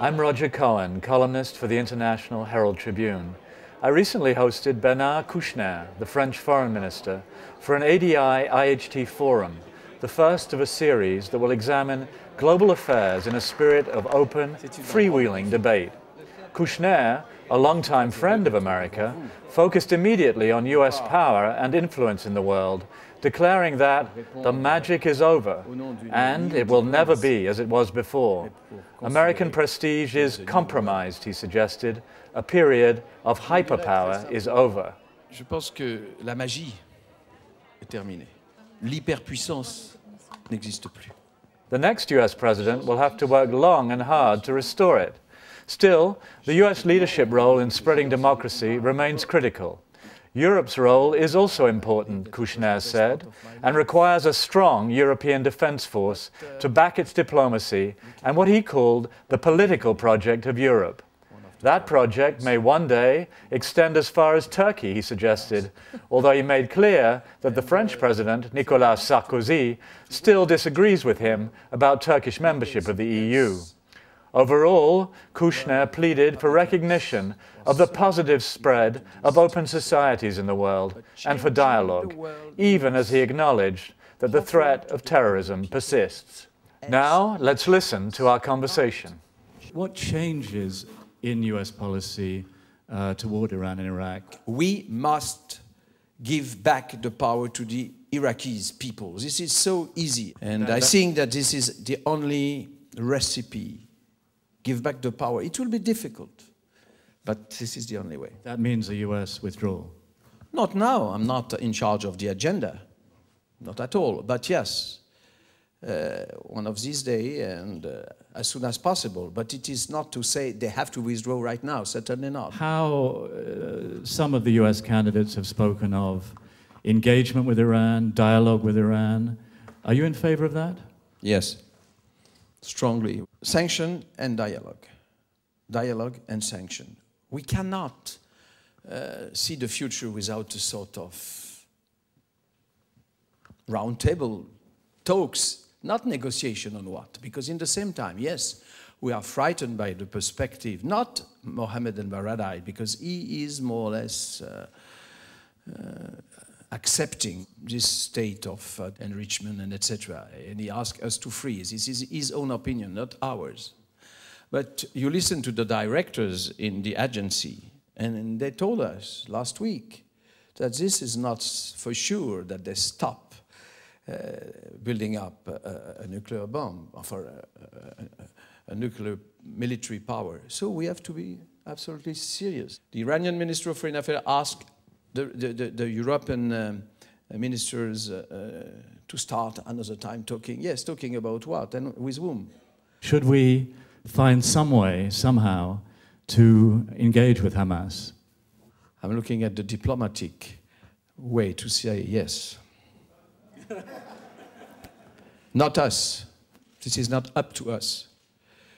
I'm Roger Cohen, columnist for the international Herald Tribune. I recently hosted Bernard Kouchner, the French foreign minister, for an ADI IHT forum, the first of a series that will examine global affairs in a spirit of open, freewheeling debate. Kouchner, a longtime friend of America, focused immediately on US power and influence in the world, declaring that the magic is over and it will never be as it was before. American prestige is compromised, he suggested. A period of hyperpower is over. Je pense que la magie est terminée. L'hyperpuissance n'existe plus. The next US president will have to work long and hard to restore it. Still, the US leadership role in spreading democracy remains critical. Europe's role is also important, Kouchner said, and requires a strong European defence force to back its diplomacy and what he called the political project of Europe. That project may one day extend as far as Turkey, he suggested, although he made clear that the French president, Nicolas Sarkozy, still disagrees with him about Turkish membership of the EU. Overall, Kouchner pleaded for recognition of the positive spread of open societies in the world and for dialogue, even as he acknowledged that the threat of terrorism persists. Now, let's listen to our conversation. What changes in US policy toward Iran and Iraq? We must give back the power to the Iraqis people. This is so easy. And I think that this is the only recipe. Give back the power. It will be difficult, but this is the only way. That means a US withdrawal? Not now. I'm not in charge of the agenda. Not at all. But yes, one of these days and as soon as possible. But it is not to say they have to withdraw right now. Certainly not. How some of the US candidates have spoken of engagement with Iran, dialogue with Iran. Are you in favor of that? Yes. Strongly. Sanction and dialogue. Dialogue and sanction. We cannot see the future without a sort of roundtable talks, not negotiation on what. Because in the same time, yes, we are frightened by the perspective, not Mohammed al-Baradei, because he is more or less accepting this state of enrichment and etc. And he asks us to freeze. This is his own opinion, not ours. But you listen to the directors in the agency, and they told us last week that this is not for sure that they stop building up a nuclear bomb for a nuclear military power. So we have to be absolutely serious. The Iranian Minister of Foreign Affairs asked the European ministers to start another time talking. Yes, talking about what and with whom? Should we find some way, somehow, to engage with Hamas? I'm looking at the diplomatic way to say yes. Not us. This is not up to us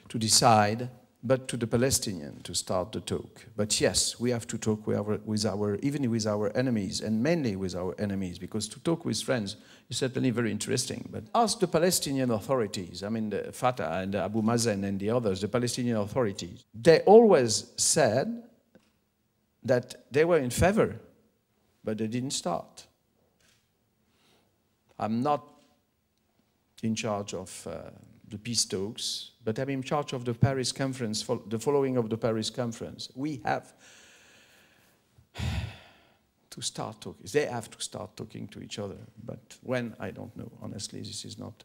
to decide, but to the Palestinians to start the talk. But yes, we have to talk even with our enemies, and mainly with our enemies, because to talk with friends is certainly very interesting. But ask the Palestinian authorities, I mean the Fatah and Abu Mazen and the others, the Palestinian authorities. They always said that they were in favor, but they didn't start. I'm not in charge of the peace talks, but I'm in charge of the Paris conference, the following of the Paris conference. We have to start talking. They have to start talking to each other. But when, I don't know. Honestly, this is not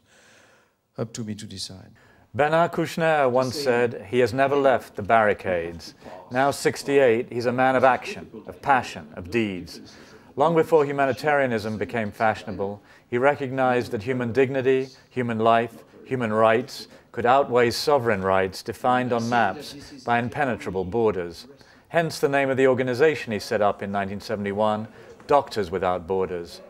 up to me to decide. Bernard Kouchner once said he has never left the barricades. Now 68, he's a man of action, of passion, of deeds. Long before humanitarianism became fashionable, he recognized that human dignity, human life, human rights could outweigh sovereign rights defined on maps by impenetrable borders. Hence the name of the organization he set up in 1971, Doctors Without Borders.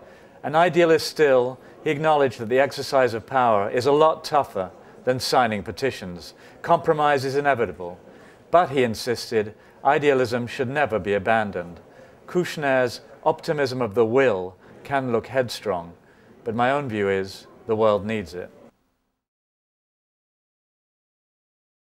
An idealist still, he acknowledged that the exercise of power is a lot tougher than signing petitions. Compromise is inevitable. But, he insisted, idealism should never be abandoned. Kouchner's optimism of the will can look headstrong, but my own view is the world needs it.